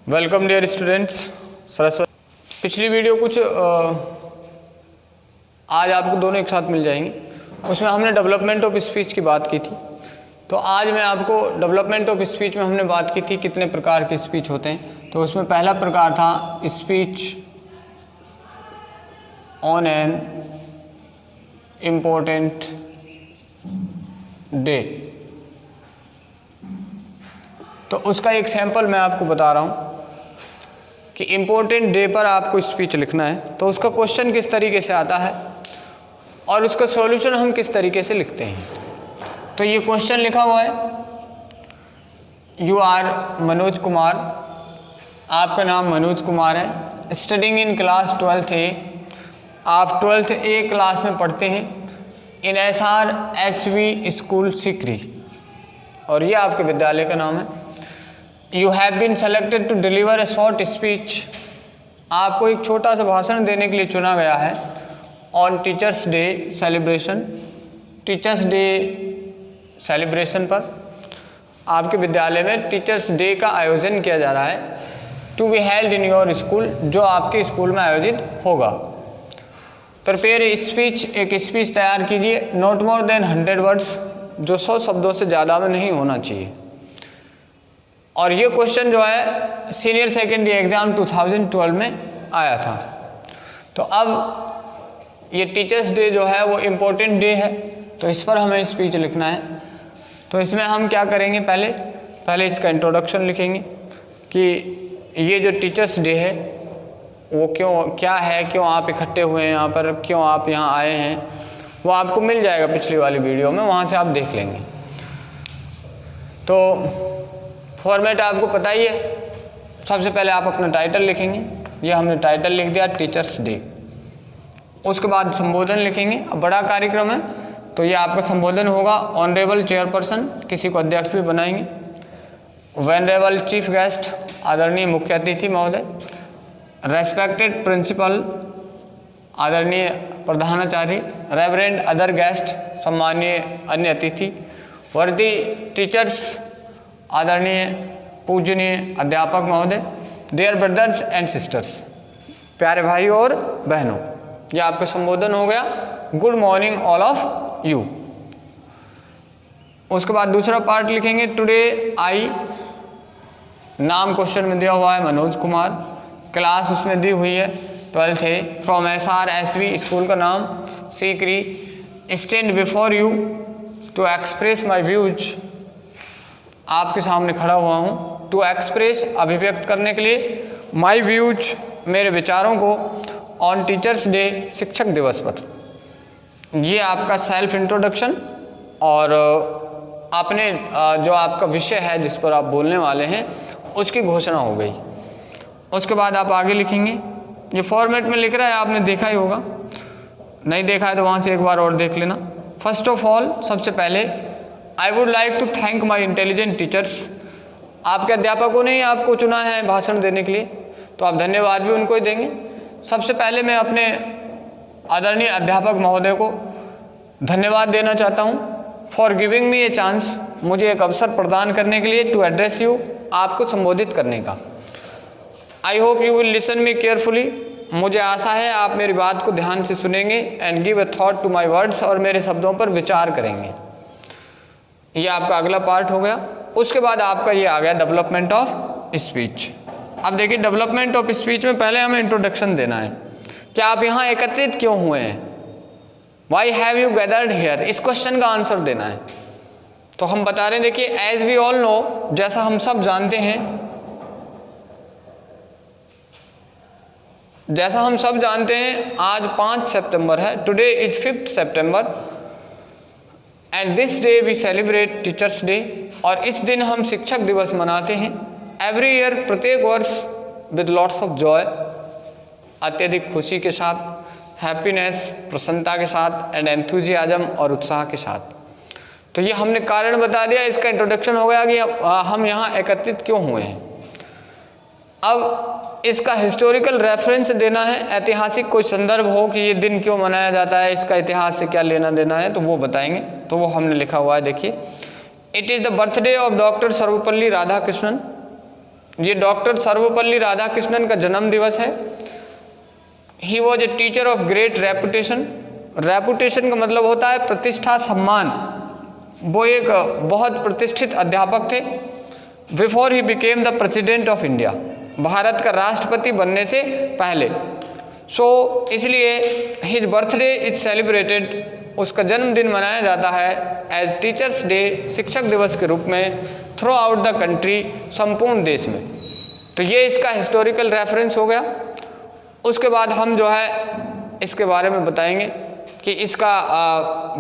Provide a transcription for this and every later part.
Welcome dear students. Saraswati पिछली video कुछ आज आपको दोनों एक साथ मिल जाएंगी। उसमें हमने डेवलपमेंट ऑफ स्पीच की बात की थी। तो आज मैं आपको डेवलपमेंट ऑफ स्पीच में हमने बात की थी कितने प्रकार के स्पीच होते हैं। तो उसमें पहला प्रकार था speech on an important day. तो उसका एक सैंपल मैं आपको बता रहा हूँ कि इम्पोर्टेंट डे पर आपको स्पीच लिखना है। तो उसका क्वेश्चन किस तरीके से आता है और उसका सॉल्यूशन हम किस तरीके से लिखते हैं। तो ये क्वेश्चन लिखा हुआ है, यू आर मनोज कुमार, आपका नाम मनोज कुमार है, studying in class 12th A, आप 12th A क्लास में पढ़ते हैं इन SRSV स्कूल सीकरी, और ये आपके विद्यालय का नाम है। You have been selected to deliver a short speech, आपको एक छोटा सा भाषण देने के लिए चुना गया है on teachers day celebration. Teachers day celebration पर आपके विद्यालय में टीचर्स डे का आयोजन किया जा रहा है, to be held in your school, जो आपके स्कूल में आयोजित होगा। प्रिपेयर ए स्पीच, एक स्पीच तैयार कीजिए, नॉट मोर देन 100 वर्ड्स, जो 100 शब्दों से ज़्यादा में नहीं होना चाहिए। और ये क्वेश्चन जो है सीनियर सेकेंडरी एग्ज़ाम 2012 में आया था। तो अब ये टीचर्स डे जो है वो इम्पोर्टेंट डे है, तो इस पर हमें स्पीच लिखना है। तो इसमें हम क्या करेंगे, पहले इसका इंट्रोडक्शन लिखेंगे कि ये जो टीचर्स डे है वो क्या है, क्यों आप इकट्ठे हुए हैं यहाँ पर, क्यों आप यहाँ आए हैं, वो आपको मिल जाएगा पिछली वाली वीडियो में, वहाँ से आप देख लेंगे। तो फॉर्मेट आपको पता ही है। सबसे पहले आप अपना टाइटल लिखेंगे, ये हमने टाइटल लिख दिया टीचर्स डे। उसके बाद संबोधन लिखेंगे। अब बड़ा कार्यक्रम है तो ये आपका संबोधन होगा, ऑनरेबल चेयरपर्सन, किसी को अध्यक्ष भी बनाएंगे, वेनरेबल चीफ गेस्ट, आदरणीय मुख्य अतिथि महोदय, रेस्पेक्टेड प्रिंसिपल, आदरणीय प्रधानाचार्य, रेवरेंड अदर गेस्ट, सम्मानीय अन्य अतिथि, वर्दी टीचर्स, आदरणीय पूजनीय अध्यापक महोदय, डियर ब्रदर्स एंड सिस्टर्स, प्यारे भाइयों और बहनों। ये आपका संबोधन हो गया, good morning all of you. उसके बाद दूसरा पार्ट लिखेंगे, टुडे आई, नाम क्वेश्चन में दिया हुआ है मनोज कुमार, क्लास उसमें दी हुई है 12th A, from SRSV school का नाम Sikri, stand before you to express my views, आपके सामने खड़ा हुआ हूँ, टू एक्सप्रेस, अभिव्यक्त करने के लिए, माई व्यूज, मेरे विचारों को, ऑन टीचर्स डे, शिक्षक दिवस पर। ये आपका सेल्फ इंट्रोडक्शन और आपने जो आपका विषय है जिस पर आप बोलने वाले हैं उसकी घोषणा हो गई। उसके बाद आप आगे लिखेंगे, ये फॉर्मेट में लिख रहा है, आपने देखा ही होगा, नहीं देखा है तो वहाँ से एक बार और देख लेना। फर्स्ट ऑफ ऑल, सबसे पहले, I would like to thank my intelligent teachers, आपके अध्यापकों ने ही आपको चुना है भाषण देने के लिए, तो आप धन्यवाद भी उनको ही देंगे। सबसे पहले मैं अपने आदरणीय अध्यापक महोदय को धन्यवाद देना चाहता हूँ, for giving me a chance, मुझे एक अवसर प्रदान करने के लिए, टू एड्रेस यू, आपको संबोधित करने का। I hope you will listen me carefully, मुझे आशा है आप मेरी बात को ध्यान से सुनेंगे, and give a thought to my words, और मेरे शब्दों पर विचार करेंगे। ये आपका अगला पार्ट हो गया। उसके बाद आपका ये आ गया डेवलपमेंट ऑफ स्पीच। अब देखिए, डेवलपमेंट ऑफ स्पीच में पहले हमें इंट्रोडक्शन देना है कि आप यहाँ एकत्रित क्यों हुए हैं, why have you gathered here, इस क्वेश्चन का आंसर देना है। तो हम बता रहे हैं, देखिए, एज वी ऑल नो, जैसा हम सब जानते हैं, आज 5 सितंबर है, today is 5th September, and this day we celebrate teachers day, और इस दिन हम शिक्षक दिवस मनाते हैं। एवरी ईयर, प्रत्येक वर्ष, विद लॉट्स ऑफ जॉय, अत्यधिक खुशी के साथ, हैप्पीनेस, प्रसन्नता के साथ, एंड एंथुजियाज्म, और उत्साह के साथ। तो ये हमने कारण बता दिया, इसका इंट्रोडक्शन हो गया कि हम यहाँ एकत्रित क्यों हुए हैं। अब इसका हिस्टोरिकल रेफरेंस देना है, ऐतिहासिक कोई संदर्भ हो कि ये दिन क्यों मनाया जाता है, इसका इतिहास से क्या लेना देना है, तो वो बताएंगे। तो वो हमने लिखा हुआ है, देखिए, it is the birthday of doctor Sarvepalli Radhakrishnan. ये डॉक्टर सर्वपल्ली राधाकृष्णन का जन्म दिवस है। He was a teacher of great reputation. Reputation का मतलब होता है प्रतिष्ठा, सम्मान। वो एक बहुत प्रतिष्ठित अध्यापक थे। Before he became the president of India, Bharat का राष्ट्रपति बनने से पहले। सो इसलिए हिज बर्थडे इज सेलिब्रेटेड, उसका जन्मदिन मनाया जाता है एज टीचर्स डे, शिक्षक दिवस के रूप में, थ्रू आउट द कंट्री, संपूर्ण देश में। तो ये इसका हिस्टोरिकल रेफरेंस हो गया। उसके बाद हम जो है इसके बारे में बताएंगे कि इसका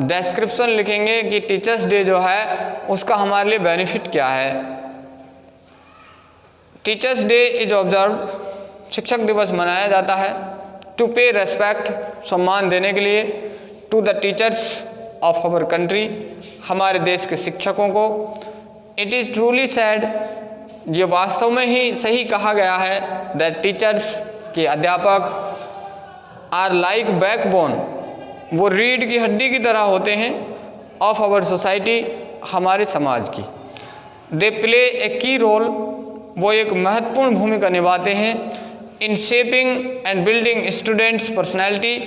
डिस्क्रिप्शन लिखेंगे कि टीचर्स डे जो है उसका हमारे लिए बेनिफिट क्या है। टीचर्स डे इज ऑब्जर्व, शिक्षक दिवस मनाया जाता है टू पे रेस्पेक्ट, सम्मान देने के लिए, to the teachers of our country, हमारे देश के शिक्षकों को। इट इज़ ट्रूली सैड, ये वास्तव में ही सही कहा गया है, दैट टीचर्स के अध्यापक आर लाइक बैकबोन, वो रीढ़ की हड्डी की तरह होते हैं, ऑफ आवर सोसाइटी, हमारे समाज की। दे प्ले ए की रोल, वो एक महत्वपूर्ण भूमिका निभाते हैं in shaping and building students personality,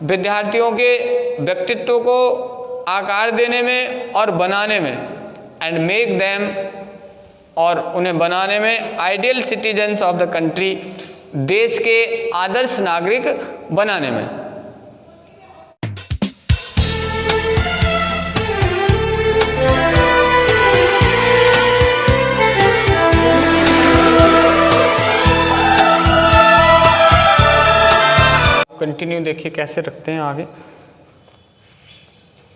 विद्यार्थियों के व्यक्तित्व को आकार देने में और बनाने में, एंड मेक देम, और उन्हें बनाने में, ideal citizens of the country, देश के आदर्श नागरिक बनाने में। कंटिन्यू देखिए कैसे रखते हैं आगे।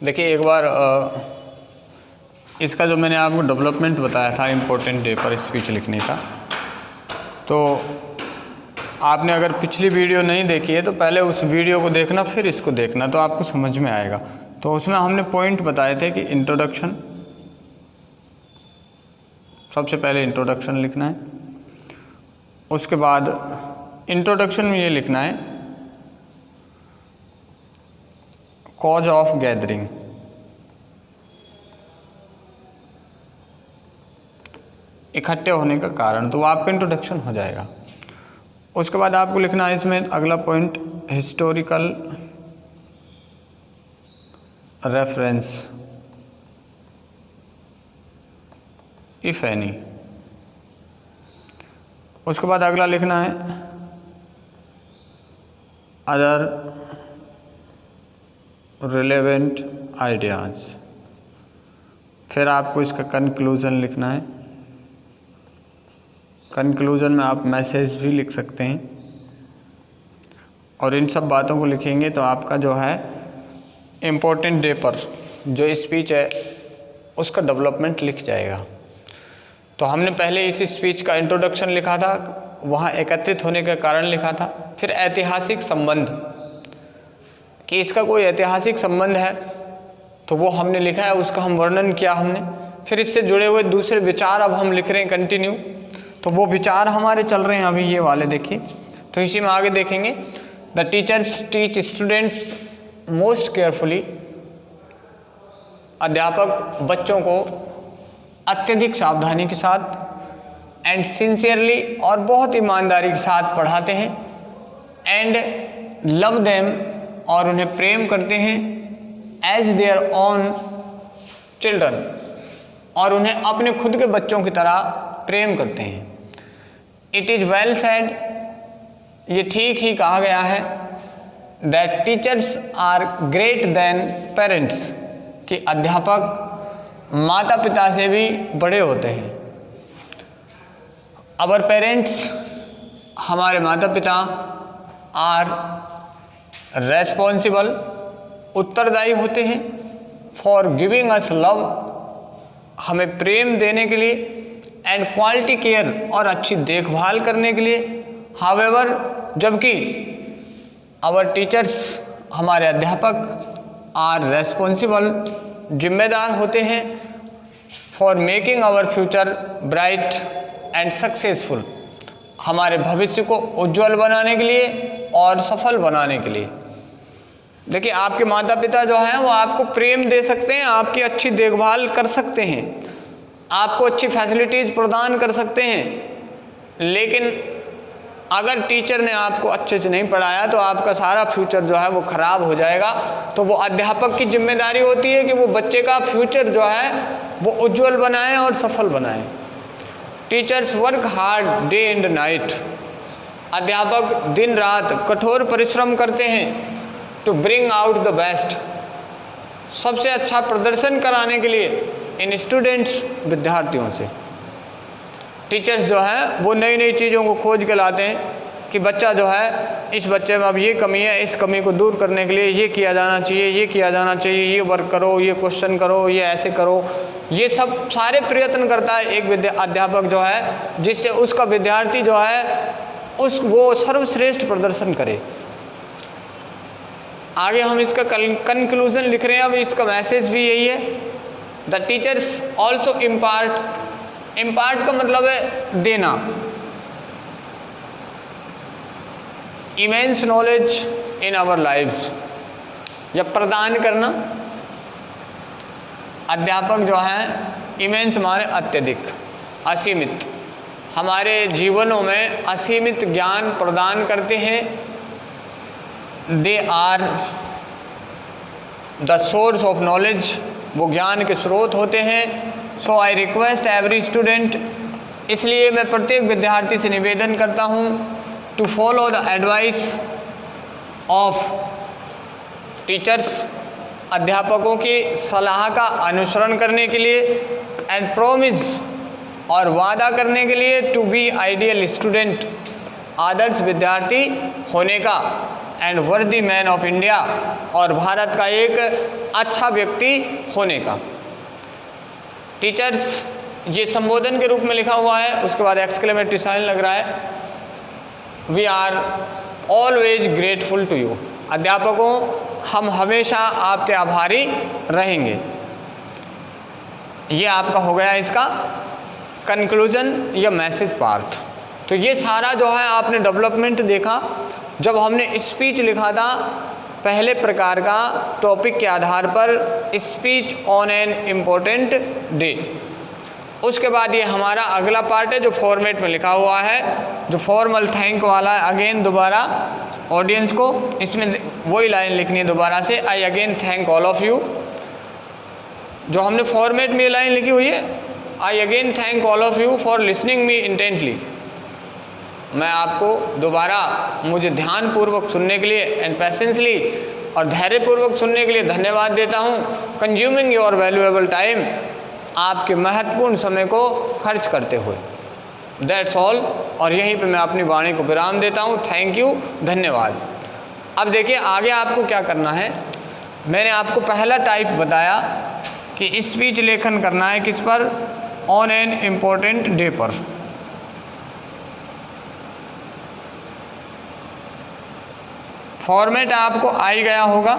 देखिए एक बार इसका जो मैंने आपको डेवलपमेंट बताया था इम्पोर्टेंट डे पर स्पीच लिखने का, तो आपने अगर पिछली वीडियो नहीं देखी है तो पहले उस वीडियो को देखना, फिर इसको देखना, तो आपको समझ में आएगा। तो उसमें हमने पॉइंट बताए थे कि इंट्रोडक्शन, सबसे पहले इंट्रोडक्शन लिखना है। उसके बाद इंट्रोडक्शन में ये लिखना है कॉज ऑफ गैदरिंग, इकट्ठे होने का कारण, तो आपका इंट्रोडक्शन हो जाएगा। उसके बाद आपको लिखना है इसमें अगला point, historical reference if any. उसके बाद अगला लिखना है अदर रिलेवेंट आइडियाज़। फिर आपको इसका कंक्लूज़न लिखना है। कंक्लूज़न में आप मैसेज भी लिख सकते हैं, और इन सब बातों को लिखेंगे तो आपका जो है इम्पोर्टेंट डे पर जो स्पीच है उसका डेवलपमेंट लिख जाएगा। तो हमने पहले इस स्पीच का इंट्रोडक्शन लिखा था, वहाँ एकत्रित होने का कारण लिखा था, फिर ऐतिहासिक संबंध कि इसका कोई ऐतिहासिक संबंध है तो वो हमने लिखा है, उसका हम वर्णन किया हमने। फिर इससे जुड़े हुए दूसरे विचार अब हम लिख रहे हैं कंटिन्यू, तो वो विचार हमारे चल रहे हैं अभी ये वाले, देखिए। तो इसी में आगे देखेंगे, the teachers teach students most carefully, अध्यापक बच्चों को अत्यधिक सावधानी के साथ, एंड सिंसियरली, और बहुत ईमानदारी के साथ पढ़ाते हैं, एंड लव देम, और उन्हें प्रेम करते हैं, एज देयर ओन चिल्ड्रन, और उन्हें अपने खुद के बच्चों की तरह प्रेम करते हैं। इट इज़ वेल सेड, ये ठीक ही कहा गया है, that teachers are great than parents, कि अध्यापक माता पिता से भी बड़े होते हैं। अवर पेरेंट्स, हमारे माता पिता, आर रेस्पॉन्सिबल, उत्तरदायी होते हैं, फॉर गिविंग अस लव, हमें प्रेम देने के लिए, एंड क्वालिटी केयर, और अच्छी देखभाल करने के लिए। हावेवर, जबकि आवर टीचर्स, हमारे अध्यापक, आर रेस्पॉन्सिबल, जिम्मेदार होते हैं, for making our future bright and successful, हमारे भविष्य को उज्जवल बनाने के लिए और सफल बनाने के लिए। देखिए, आपके माता पिता जो हैं वो आपको प्रेम दे सकते हैं, आपकी अच्छी देखभाल कर सकते हैं, आपको अच्छी फैसिलिटीज़ प्रदान कर सकते हैं, लेकिन अगर टीचर ने आपको अच्छे से नहीं पढ़ाया तो आपका सारा फ्यूचर जो है वो ख़राब हो जाएगा। तो वो अध्यापक की जिम्मेदारी होती है कि वो बच्चे का फ्यूचर जो है वो उज्जवल बनाएं और सफल बनाएं। Teachers work hard day and night. अध्यापक दिन रात कठोर परिश्रम करते हैं to bring out the best, सबसे अच्छा प्रदर्शन कराने के लिए इन स्टूडेंट्स, विद्यार्थियों से। टीचर्स जो है वो नई नई चीज़ों को खोज के लाते हैं कि बच्चा जो है, इस बच्चे में अब ये कमी है, इस कमी को दूर करने के लिए ये किया जाना चाहिए, ये किया जाना चाहिए, ये वर्क करो, ये क्वेश्चन करो, ये ऐसे करो। ये सब सारे प्रयत्न करता है एक अध्यापक जो है, जिससे उसका विद्यार्थी जो है वो सर्वश्रेष्ठ प्रदर्शन करे। आगे हम इसका कंक्लूजन लिख रहे हैं। अब इसका मैसेज भी यही है, द टीचर्स ऑल्सो इम्पार्ट का मतलब है देना, immense knowledge in our lives, या प्रदान करना। अध्यापक जो हैं इमेंस माने अत्यधिक, असीमित, हमारे जीवनों में असीमित ज्ञान प्रदान करते हैं। They are the source of knowledge, वो ज्ञान के स्रोत होते हैं। So I request every student, इसलिए मैं प्रत्येक विद्यार्थी से निवेदन करता हूँ to follow the advice of teachers, अध्यापकों की सलाह का अनुसरण करने के लिए, एंड प्रोमिस, और वादा करने के लिए, टू बी आइडियल स्टूडेंट, आदर्श विद्यार्थी होने का, एंड वर्दी मैन ऑफ इंडिया, और भारत का एक अच्छा व्यक्ति होने का। टीचर्स ये संबोधन के रूप में लिखा हुआ है, उसके बाद एक्सक्लेमेटरी साइन लग रहा है। We are always grateful to you. अध्यापकों, हम हमेशा आपके आभारी रहेंगे। ये आपका हो गया इसका कंक्लूजन या मैसेज पार्ट। तो ये सारा जो है आपने डेवलपमेंट देखा। जब हमने स्पीच लिखा था पहले प्रकार का टॉपिक के आधार पर, speech on an important day, उसके बाद ये हमारा अगला पार्ट है जो फॉर्मेट में लिखा हुआ है, जो फॉर्मल थैंक वाला है। अगेन दोबारा ऑडियंस को इसमें वही लाइन लिखनी है दोबारा से, I again thank all of you. जो हमने फॉर्मेट में ये लाइन लिखी हुई है, I again thank all of you for listening me intently. मैं आपको दोबारा मुझे ध्यानपूर्वक सुनने के लिए, एंड पेशेंसली, और धैर्यपूर्वक सुनने के लिए धन्यवाद देता हूँ। कंज्यूमिंग योर वैल्यूएबल टाइम, आपके महत्वपूर्ण समय को खर्च करते हुए। दैट्स ऑल, और यहीं पे मैं अपनी वाणी को विराम देता हूँ। थैंक यू, धन्यवाद। अब देखिए आगे आपको क्या करना है। मैंने आपको पहला टाइप बताया कि स्पीच लेखन करना है किस पर, ऑन एन इम्पोर्टेंट डे पर। फॉर्मेट आपको आ ही गया होगा,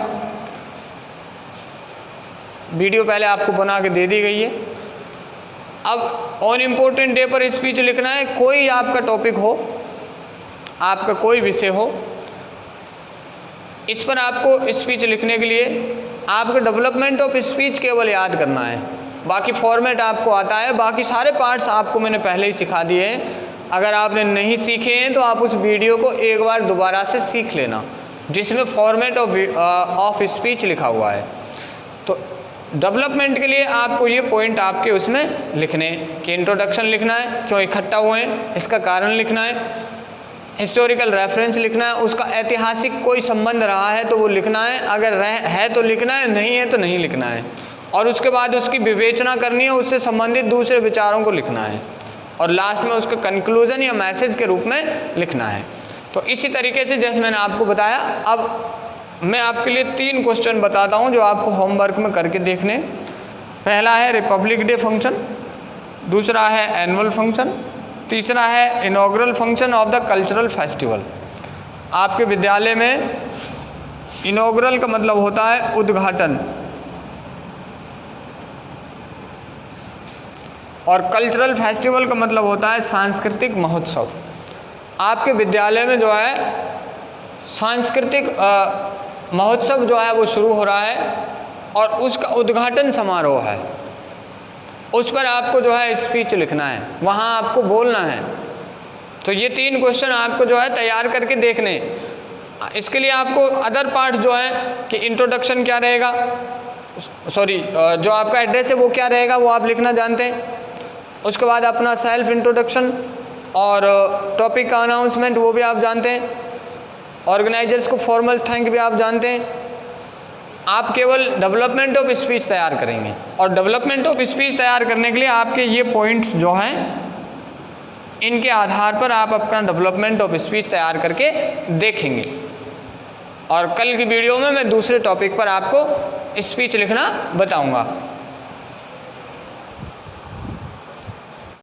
वीडियो पहले आपको बना के दे दी गई है। अब ऑन इम्पोर्टेंट डे पर स्पीच लिखना है। कोई आपका टॉपिक हो, आपका कोई विषय हो, इस पर आपको स्पीच लिखने के लिए आपको डेवलपमेंट ऑफ स्पीच केवल याद करना है। बाकी फॉर्मेट आपको आता है, बाकी सारे पार्ट्स आपको मैंने पहले ही सिखा दिए हैं। अगर आपने नहीं सीखे हैं तो आप उस वीडियो को एक बार दोबारा से सीख लेना, जिसमें फॉर्मेट ऑफ स्पीच लिखा हुआ है। तो डेवलपमेंट के लिए आपको ये पॉइंट आपके उसमें लिखने कि इंट्रोडक्शन लिखना है, क्यों इकट्ठा हुए हैं इसका कारण लिखना है, हिस्टोरिकल रेफरेंस लिखना है, उसका ऐतिहासिक कोई संबंध रहा है तो वो लिखना है, अगर है तो लिखना है, नहीं है तो नहीं लिखना है, और उसके बाद उसकी विवेचना करनी है, उससे संबंधित दूसरे विचारों को लिखना है, और लास्ट में उसका कंक्लूजन या मैसेज के रूप में लिखना है। तो इसी तरीके से जैसे मैंने आपको बताया, अब मैं आपके लिए 3 क्वेश्चन बताता हूं जो आपको होमवर्क में करके देखने। पहला है रिपब्लिक डे फंक्शन, दूसरा है एनुअल फंक्शन, तीसरा है inaugural function of the cultural festival. आपके विद्यालय में इनॉग्रल का मतलब होता है उद्घाटन, और कल्चरल फेस्टिवल का मतलब होता है सांस्कृतिक महोत्सव। आपके विद्यालय में जो है सांस्कृतिक महोत्सव जो है वो शुरू हो रहा है और उसका उद्घाटन समारोह है। उस पर आपको जो है स्पीच लिखना है, वहाँ आपको बोलना है। तो ये 3 क्वेश्चन आपको जो है तैयार करके देखने। इसके लिए आपको अदर पार्ट जो है कि इंट्रोडक्शन क्या रहेगा, जो आपका एड्रेस है वो क्या रहेगा वो आप लिखना जानते हैं। उसके बाद अपना सेल्फ इंट्रोडक्शन और टॉपिक का अनाउंसमेंट वो भी आप जानते हैं। ऑर्गेनाइजर्स को फॉर्मल थैंक भी आप जानते हैं। आप केवल डेवलपमेंट ऑफ स्पीच तैयार करेंगे और डेवलपमेंट ऑफ स्पीच तैयार करने के लिए आपके ये पॉइंट्स जो हैं इनके आधार पर आप अपना डेवलपमेंट ऑफ स्पीच तैयार करके देखेंगे। और कल की वीडियो में मैं दूसरे टॉपिक पर आपको स्पीच लिखना बताऊंगा।